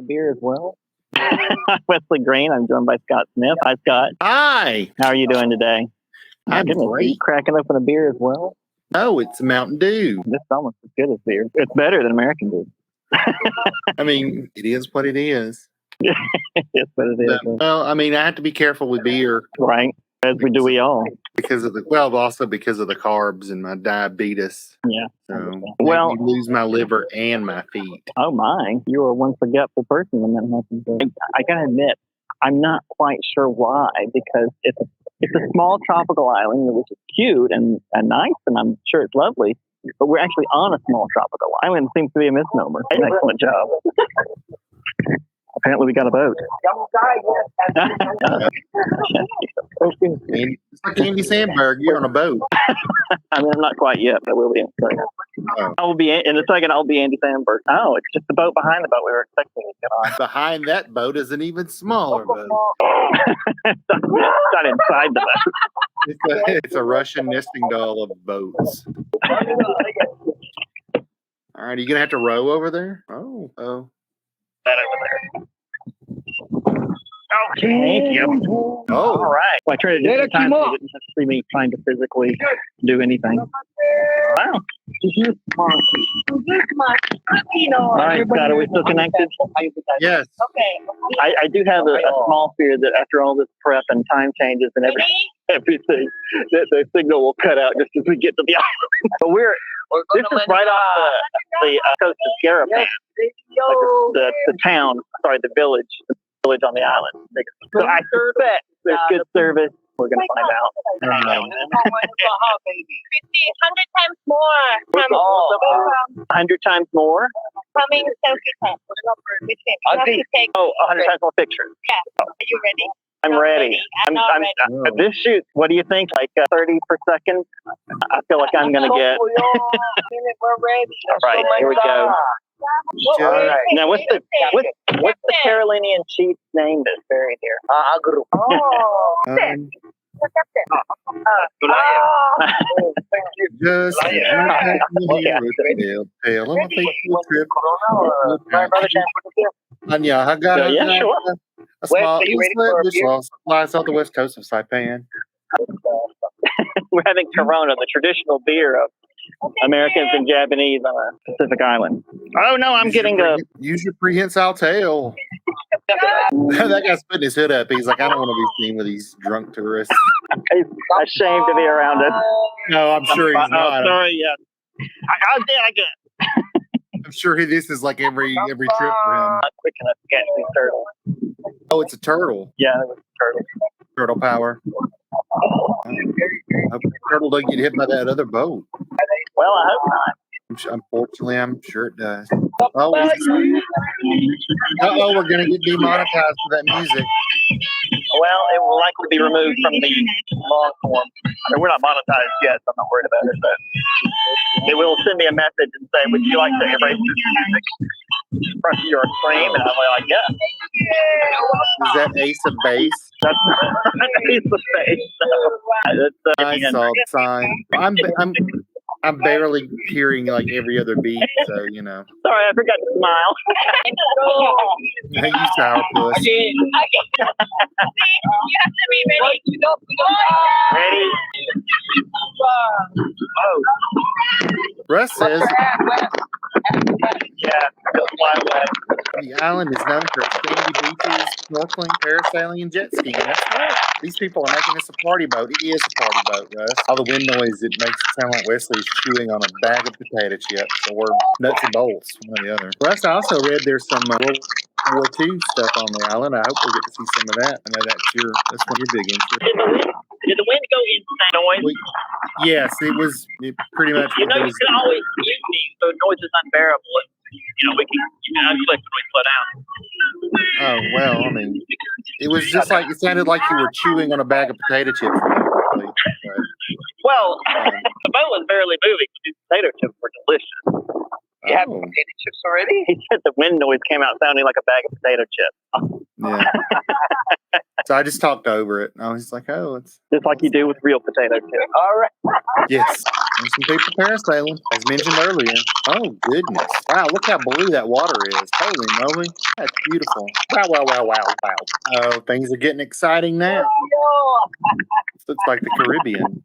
beer as well. Wesley Green. I'm joined by Scott Smith. Hi, Scott. Hi. How are you doing today? I'm Goodness, great. are you cracking open a beer as well? No, it's Mountain Dew. This is almost as good as beer. It's better than American beer. I mean, it is what it is. It's what it is. Well, I mean, I have to be careful with beer. Right. As we all. Because of also because of the carbs and my diabetes. Yeah. So Well, you lose my liver and my feet. Oh my, you are one forgetful person when that happens. I gotta admit, I'm not quite sure why, because it's a small tropical island, which is cute and nice, and I'm sure it's lovely, but we're actually on a small tropical island. Seems to be a misnomer. Excellent job. Apparently we got a boat. It's like Andy Samberg. You're on a boat. I mean, I'm not quite yet, but I will be in a second. Oh. I will be in a second. I'll be Andy Samberg. Oh, it's just the boat behind the boat we were expecting to get on. Behind that boat is an even smaller boat. It's not inside the boat. It's a Russian nesting doll of boats. All right, are you gonna have to row over there? Oh. That over there. Oh, thank you. Oh, All right. Well, I tried to do it times. You didn't have to see me trying to physically do anything. Wow. All right, Scott, are we still connected? yes. Okay. I do have a small fear that after all this prep and time changes and everything, that the signal will cut out just as we get to the island. But this is right off the coast of Saipan, like the town, the village on the island. So I suspect there's good service. We're going to find out. 100 times more. 100 times more? Coming selfie time. You have to take 100 times more pictures. Yeah. Are you ready? I'm ready. I'm This shoot, what do you think? Like 30 per second? I feel like I'm going to get. We're ready. All right, here we go. All right. Now, what's the Carolinian chief's name that's buried here? Just tale of a fateful trip. Yeah, sure. A small islet which lies off the west coast of Saipan. We're having Corona, the traditional beer of Americans and Japanese on a Pacific island. Oh no, Use your prehensile tail. That guy's putting his hood up. He's like, I don't want to be seen with these drunk tourists. He's ashamed to be around us. No, I'm sure he's not. Sorry, yeah. How did I get? I'm sure this is like every trip for him. Not quick enough to catch these turtles. Oh, it's a turtle. Yeah, it was a turtle. Turtle power. I hope the turtle doesn't get hit by that other boat. Well, I hope not. Unfortunately, I'm sure it does. Oh, we're going to get demonetized for that music. Well, it will likely be removed from the long form. I mean, we're not monetized yet, so I'm not worried about it. But they will send me a message and say, would you like to erase this music from your stream? And I'm like, yeah. Is that Ace of Base? That's not Ace of Base. No. I saw the sign. I'm barely hearing like every other beat, so you know. Sorry, I forgot to smile. Hey, you sourpuss. You have to be ready. Ready? Oh. Russ says yeah, fly away. the island is known for its sandy beaches, snorkeling, parasailing, and jet skiing. That's right. These people are making this a party boat. It is a party boat, Russ. All the wind noise, it makes it sound like Wesley's chewing on a bag of potato chips or nuts and bolts, one or the other. Russ, I also read there's some World War II stuff on the island. I hope we'll get to see some of that. I know that's one you're big into. Did the wind go inside noise? Yes, it pretty much. You know, you can always mute me, so noise is unbearable. We can unclick when we slow down. Oh, well, I mean, it was just like, it sounded like you were chewing on a bag of potato chips. Well, the boat was barely moving. These potato chips were delicious. You have potato chips already? He said the wind noise came out sounding like a bag of potato chips. Yeah. So I just talked over it. And I was like, oh, it's Just like you do with real potato chips. All right. yes. There's some people parasailing, as mentioned earlier. Oh goodness! Wow, look how blue that water is. Holy moly, that's beautiful. Wow, wow, wow, wow, wow. Oh, things are getting exciting now. This looks like the Caribbean.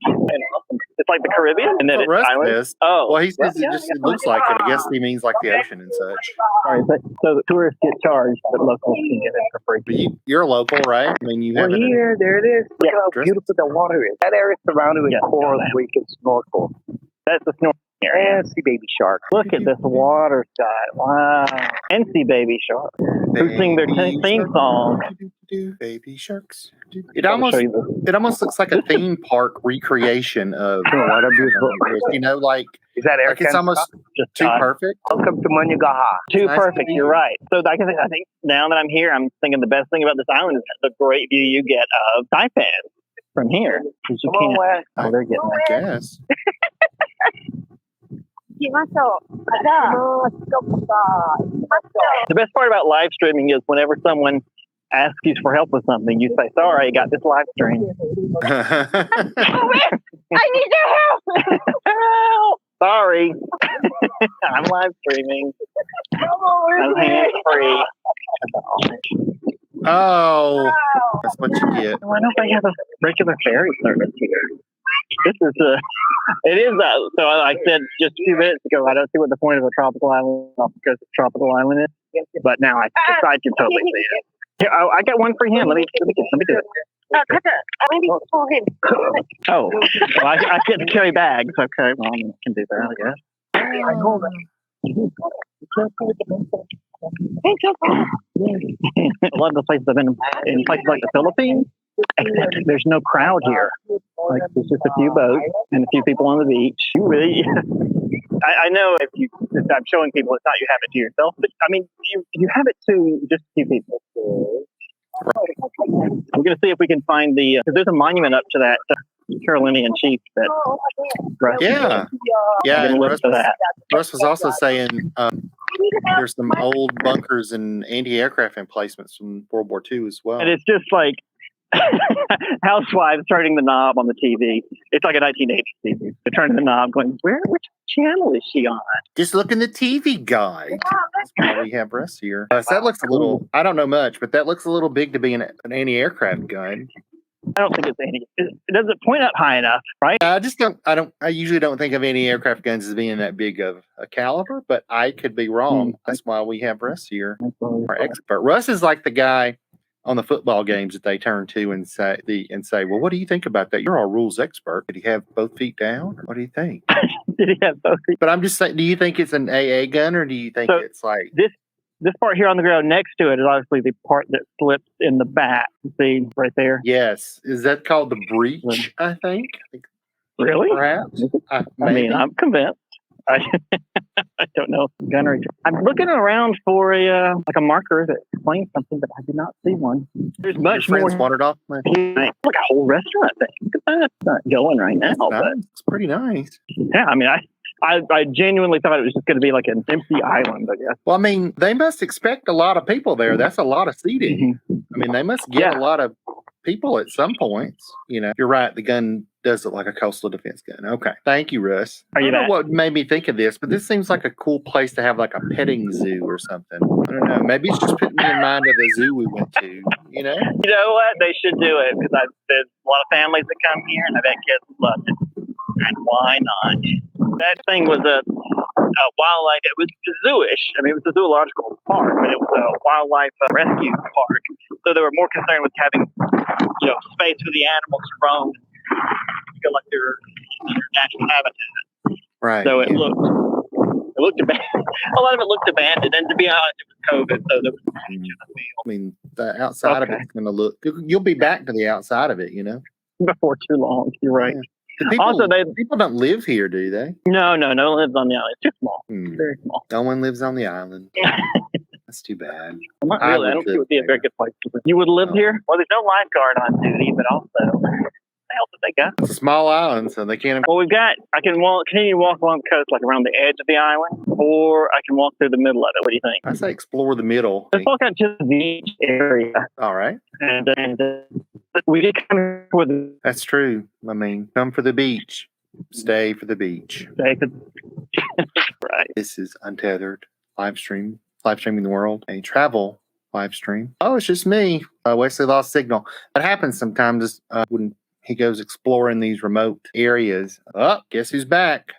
It's like the Caribbean, and then What it's Russ island. says. Oh, Well, he says it looks like it. I guess he means like the ocean and such. Sorry, so the tourists get charged, but locals can get in for free. But you're a local, right? I mean, you Well, haven't. here, there it is. Look Yeah. how beautiful the water is. That area surrounded with coral where you can snorkel. That's the snorkeling area. And see baby sharks. Look at this water sky. Wow. And see baby sharks who sing their theme song. Baby sharks. It almost looks like a theme park recreation of What a beautiful. like Is that air? it's almost Just too perfect. Welcome to Managaha. Too Nice to perfect. meet You're you. right. So I think now that I'm here, I'm thinking the best thing about this island is the great view you get of Saipan from here. 'Cause you Come on, can't. Wes. Oh, they're getting I guess. The best part about live streaming is whenever someone asks you for help with something, you say, "Sorry, I got this live stream." I need your help. Help! Sorry, I'm live streaming. I'm hands free. Oh, that's what you get. Why don't they have a regular ferry service here? This is it is so I said just a few minutes ago, I don't see what the point of a tropical island off the coast of a tropical island is, but now I can totally see it. Here, I got one for him. Let me do it. Maybe for him. Oh, well, I get to carry bags. Okay, well, I can do that, I guess. I know that. A lot of the places I've been in places like the Philippines, except there's no crowd here. Like there's just a few boats and a few people on the beach. You really, I know if I'm showing people, it's not you have it to yourself, but I mean, you have it to just a few people. I'm going to see if we can find because there's a monument up to that Carolinian chief that. Russ Yeah. I'm gonna look for that. Russ was also saying there's some old bunkers and anti-aircraft emplacements from World War II as well. And it's just like housewives turning the knob on the TV. It's like a 1980s TV. They're turning the knob, going, which channel is she on? Just look in the TV guide. That's why we have Russ here. So that looks a little, I don't know much, but that looks a little big to be an anti-aircraft gun. I don't think it's any. It doesn't point out high enough, right? I usually don't think of anti-aircraft guns as being that big of a caliber, but I could be wrong. That's why we have Russ here, our expert. Russ is like the guy on the football games that they turn to and say, well, what do you think about that? You're our rules expert. Did he have both feet down? What do you think? Did he have both feet? But I'm just saying, do you think it's an AA gun or do you think it's like this part here on the ground next to it is obviously the part that slips in the back. See right there? Yes. Is that called the breech, I think? Really? Perhaps. I mean, I'm convinced. I don't know. Gunnery. I'm looking around for a marker that explains something, but I do not see one. There's much Your more. friends wandered off. Like a whole restaurant thing. Look at that. It's not going right now, but It's pretty nice. yeah. I mean, I genuinely thought it was just going to be like an empty island, I guess. Well, I mean, they must expect a lot of people there. That's a lot of seating. I mean, they must get a lot of people at some points. You know, you're right. The gun does look like a coastal defense gun. Okay. Thank you, Russ. Are you I don't know back? what made me think of this, but this seems like a cool place to have like a petting zoo or something. I don't know. Maybe it's just putting me in mind of the zoo we went to, you know? You know what? They should do it because there's a lot of families that come here, and I bet kids love it. And why not? That thing was a wildlife. It was zooish. I mean, it was a zoological park, but it was a wildlife rescue park. So they were more concerned with having, space for the animals to roam, feel like they're in their natural habitat. Right. So it looked abandoned. A lot of it looked abandoned, and to be honest, it was COVID, so there was much of the field. I mean, the outside of it's going to look. You'll be back to the outside of it, you know. Before too long. You're right. Yeah. People don't live here, do they? No one lives on the island. It's too small. Very small. No one lives on the island. That's too bad. Not really. I don't think it would be a very good place to live. You would live here? Well, there's no lifeguard on duty, but also, what the hell did they go. It's a small island, so they can't. Well, I can continue to walk along the coast, like around the edge of the island, or I can walk through the middle of it. What do you think? I say explore the middle. Let's walk out to the beach area. All right. And we did come with That's true. I mean, come for the beach, stay for the beach. right. This is Untethered live streaming the world, a travel live stream. Oh, it's just me. Wesley lost signal. That happens sometimes when he goes exploring these remote areas. Oh, guess who's back?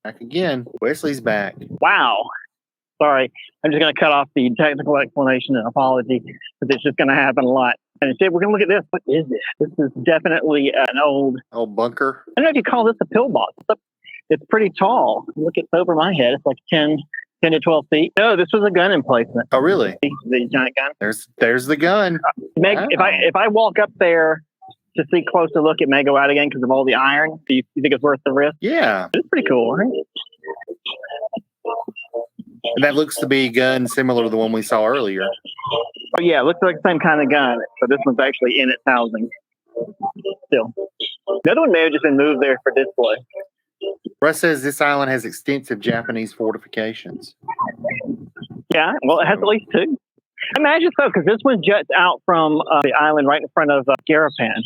Back again. Wesley's back. Wow. Sorry. I'm just going to cut off the technical explanation and apology, because it's just going to happen a lot. And instead, we're going to look at this. What is this? This is definitely an old bunker. I don't know if you call this a pillbox. It's pretty tall. Look, it's over my head. It's like 10 to 12 feet. No, this was a gun emplacement. Oh, really? The giant gun. There's the gun. Meg, if I walk up there to see closer look, it may go out again because of all the iron. Do you think it's worth the risk? Yeah. It's pretty cool, right? And that looks to be a gun similar to the one we saw earlier. Oh, yeah, it looks like the same kind of gun, but this one's actually in its housing still. The other one may have just been moved there for display. Russ says this island has extensive Japanese fortifications. Yeah, well, it has at least two. I imagine so, because this one juts out from the island right in front of Garapan,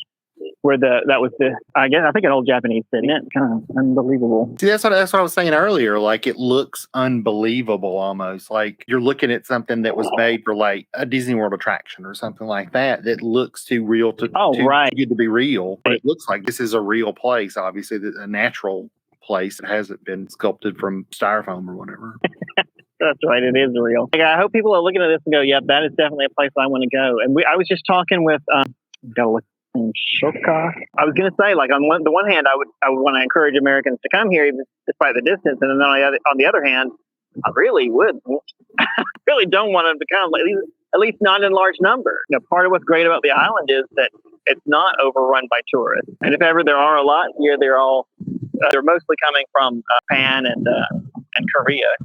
where I think an old Japanese city. It's kind of unbelievable. See, that's what I was saying earlier. Like, it looks unbelievable almost. Like you're looking at something that was made for like a Disney World attraction or something like that. That looks too real too good to be real. But it looks like this is a real place. Obviously, a natural place that hasn't been sculpted from styrofoam or whatever. That's right. It is real. Like, I hope people are looking at this and go, "Yep, that is definitely a place I want to go." And I was just talking with Shoko. I was going to say, like, on the one hand, I would want to encourage Americans to come here, even despite the distance, and then on the other hand, I really really don't want them to come, at least not in large numbers. You know, part of what's great about the island is that it's not overrun by tourists, and if ever there are a lot here, they're mostly coming from Japan and Korea.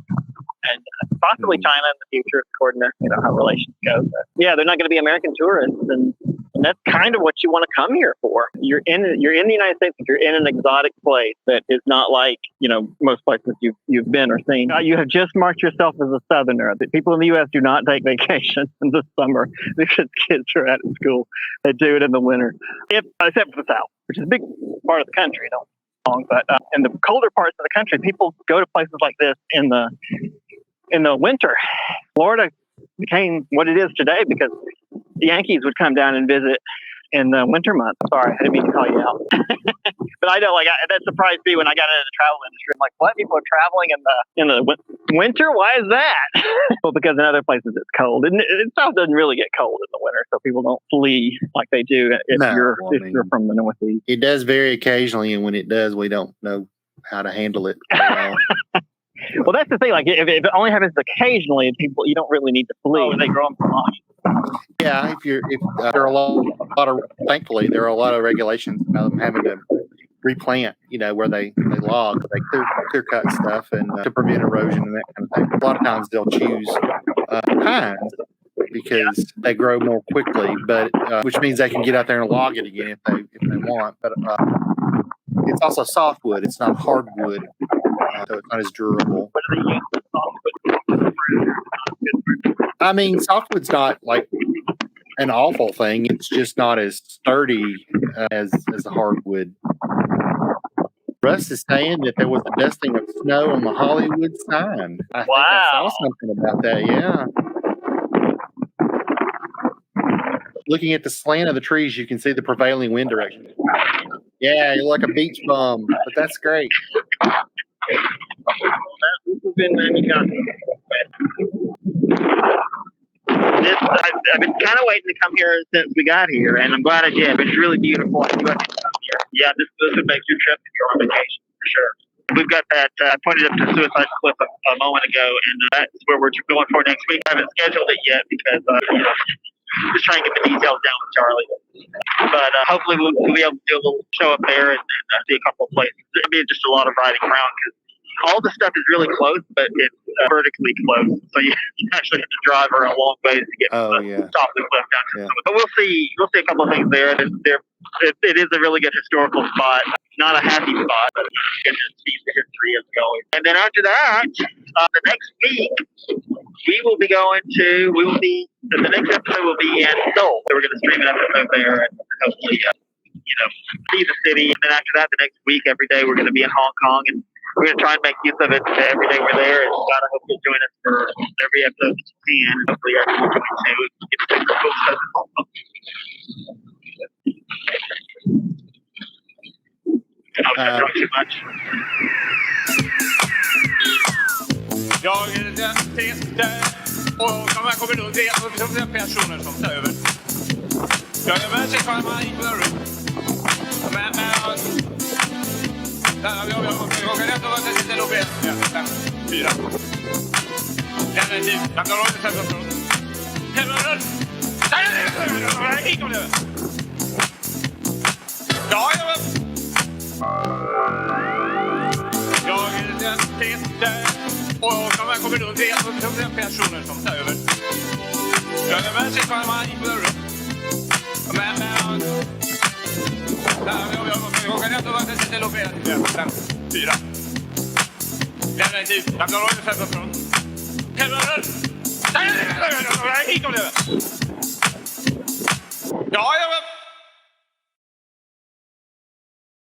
And possibly China in the future, according to how relations go. But yeah, they're not going to be American tourists, and that's kind of what you want to come here for. You're in the United States, but you're in an exotic place that is not like most places you've been or seen. You have just marked yourself as a Southerner. The people in the U.S. do not take vacations in the summer because kids are out of school. They do it in the winter, except for the South, which is a big part of the country. But in the colder parts of the country, people go to places like this in the winter. Florida became what it is today because the Yankees would come down and visit in the winter months. Sorry, I didn't mean to call you out. But I know, that surprised me when I got into the travel industry. I'm like, what? People are traveling in the winter? Why is that? Well, because in other places it's cold. And South doesn't really get cold in the winter, so people don't flee like they do if you're from the Northeast. It does vary occasionally, and when it does, we don't know how to handle it. Well, that's the thing. Like, if it only happens occasionally, you don't really need to flee. Oh, they grow them from Yeah, there are a lot of, thankfully, there are a lot of regulations about them having to replant, where they log, they clear cut stuff and to prevent erosion and that kind of thing. A lot of times they'll choose pines because they grow more quickly, but which means they can get out there and log it again if they want. But it's also softwood; it's not hardwood, so it's not as durable. What do they use? I mean, softwood's not like an awful thing. It's just not as sturdy as the hardwood. Russ is saying that there was a dusting of snow on the Hollywood sign. I think I saw something about that, yeah. Looking at the slant of the trees, you can see the prevailing wind direction. Yeah, you're like a beach bum, but that's great. This has been Managaha. I've been kind of waiting to come here since we got here, and I'm glad I did. It's really beautiful. I knew I could come here. Yeah, this would make your trip if you're on vacation for sure. We've got that. I pointed up to Suicide Cliff a moment ago, and that's where we're going for next week. I haven't scheduled it yet because just trying to get the details down with Charlie. But hopefully we'll be able to do a little show up there and see a couple of places. It'll be just a lot of riding around because all the stuff is really close, but it's vertically close. So you actually have to drive around a long ways to get Oh, to the yeah. top of the cliff down there. Yeah. But we'll see a couple of things there. It is a really good historical spot. Not a happy spot, but you get to see the history of going. And then after that, the next week, the next episode will be in Seoul. So we're going to stream an episode there and hopefully, see the city. And then after that, the next week, every day, we're going to be in Hong Kong. And we're going to try and make use of it every day we're there. And Scott, I hope you'll join us for every episode that you can. Hopefully, everyone will join too. Get to super cool stuff. I hope I talk too much. Jag är den sista och de här kommer nog det är personer som tar över. Jag är med sig kvar man inte behöver. Men jag kan rätt att det sitter och ber. 5, 4. Den är tid. Jag kan röra sig från. Hit om det. Ja, jag är den sista. Och de här kommer nog det är personer som tar över. Jag är med sig kvar man inte behöver. Men jag kan rätt att det sitter och ber. 5, 4. Den är tid. Jag kan röra sig från. Hit om det. Ja,